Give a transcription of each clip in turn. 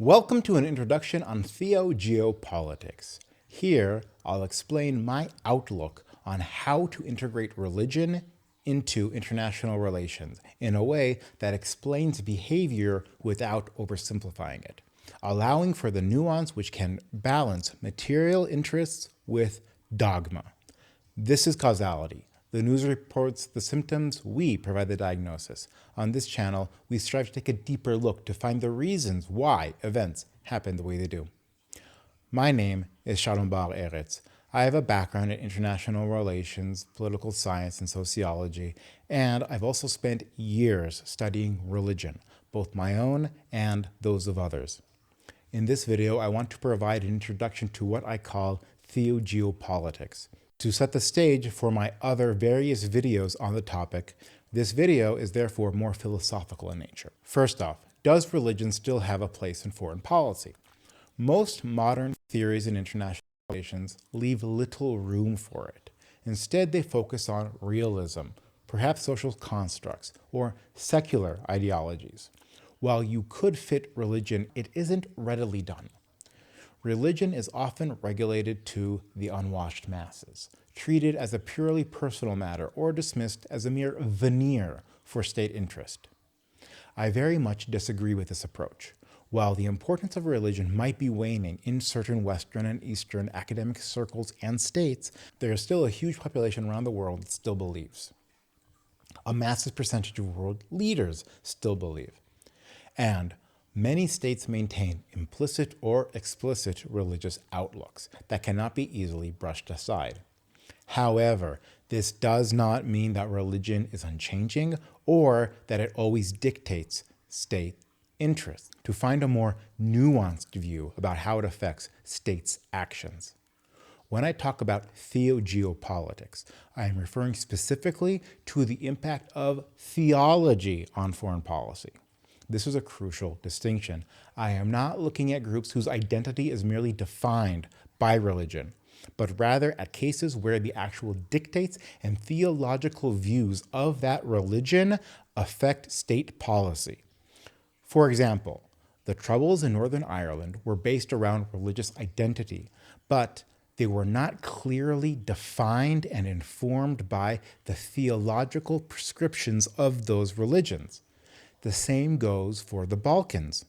Welcome to an introduction on TheoGeoPolitics. Here, I'll explain my outlook on how to integrate religion into international relations in a way that explains behavior without oversimplifying it, allowing for the nuance which can balance material interests with dogma. This is causality. The news reports the symptoms, we provide the diagnosis. On this channel, we strive to take a deeper look to find the reasons why events happen the way they do. My name is Shalom Bar Eretz. I have a background in international relations, political science, and sociology, and I've also spent years studying religion, both my own and those of others. In this video, I want to provide an introduction to what I call TheoGeoPolitics. To set the stage for my other various videos on the topic, this video is therefore more philosophical in nature. First off, does religion still have a place in foreign policy? Most modern theories in international relations leave little room for it. Instead, they focus on realism, perhaps social constructs, or secular ideologies. While you could fit religion, it isn't readily done. Religion is often regulated to the unwashed masses, treated as a purely personal matter or dismissed as a mere veneer for state interest. I very much disagree with this approach. While the importance of religion might be waning in certain Western and Eastern academic circles and states, there is still a huge population around the world that still believes. A massive percentage of world leaders still believe. And many states maintain implicit or explicit religious outlooks that cannot be easily brushed aside. However, this does not mean that religion is unchanging or that it always dictates state interests. To find a more nuanced view about how it affects states' actions. When I talk about theogeopolitics, I am referring specifically to the impact of theology on foreign policy. This is a crucial distinction. I am not looking at groups whose identity is merely defined by religion, but rather at cases where the actual dictates and theological views of that religion affect state policy. For example, the Troubles in Northern Ireland were based around religious identity, but they were not clearly defined and informed by the theological prescriptions of those religions. The same goes for the Balkans.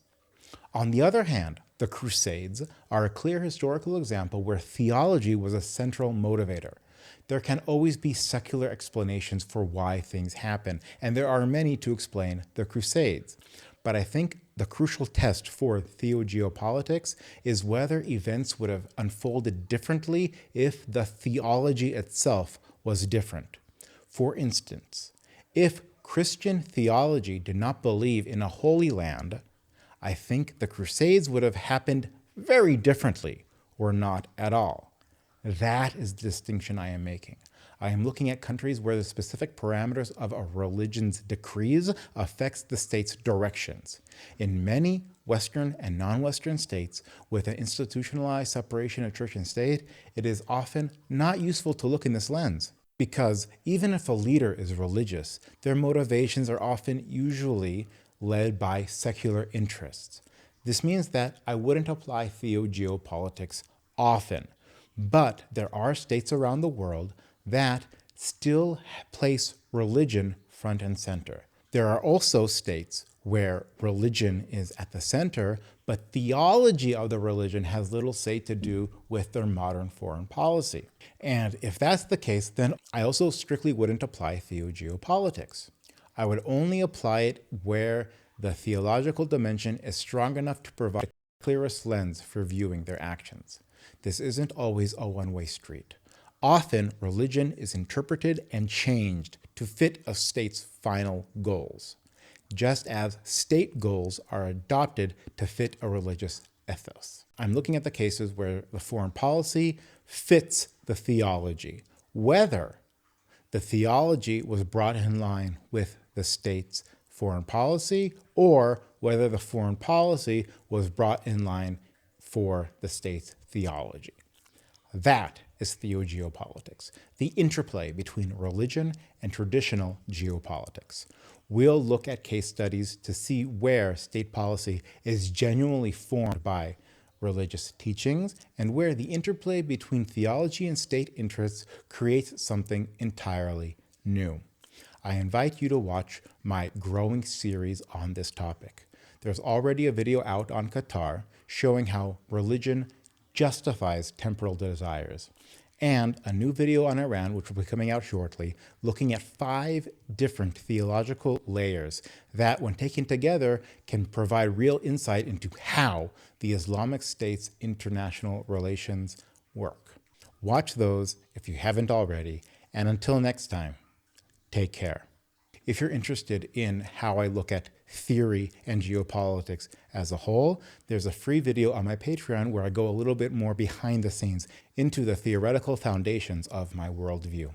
On the other hand, the Crusades are a clear historical example where theology was a central motivator. There can always be secular explanations for why things happen, and there are many to explain the Crusades. But I think the crucial test for theogeopolitics is whether events would have unfolded differently if the theology itself was different. For instance, if Christian theology did not believe in a holy land, I think the Crusades would have happened very differently, or not at all. That is the distinction I am making. I am looking at countries where the specific parameters of a religion's decrees affects the state's directions. In many Western and non-Western states, with an institutionalized separation of church and state, it is often not useful to look in this lens. Because even if a leader is religious, their motivations are often usually led by secular interests. This means that I wouldn't apply theogeopolitics often, but there are states around the world that still place religion front and center. There are also states where religion is at the center, but theology of the religion has little say to do with their modern foreign policy. And if that's the case, then I also strictly wouldn't apply theogeopolitics. I would only apply it where the theological dimension is strong enough to provide the clearest lens for viewing their actions. This isn't always a one-way street. Often, religion is interpreted and changed to fit a state's final goals, just as state goals are adopted to fit a religious ethos. I'm looking at the cases where the foreign policy fits the theology, whether the theology was brought in line with the state's foreign policy or whether the foreign policy was brought in line for the state's theology. That is TheoGeoPolitics, the interplay between religion and traditional geopolitics. We'll look at case studies to see where state policy is genuinely formed by religious teachings and where the interplay between theology and state interests creates something entirely new. I invite you to watch my growing series on this topic. There's already a video out on Qatar showing how religion justifies temporal desires, and a new video on Iran, which will be coming out shortly, looking at 5 different theological layers that, when taken together, can provide real insight into how the Islamic State's international relations work. Watch those if you haven't already, and until next time, take care. If you're interested in how I look at theory and geopolitics as a whole, there's a free video on my Patreon where I go a little bit more behind the scenes into the theoretical foundations of my worldview.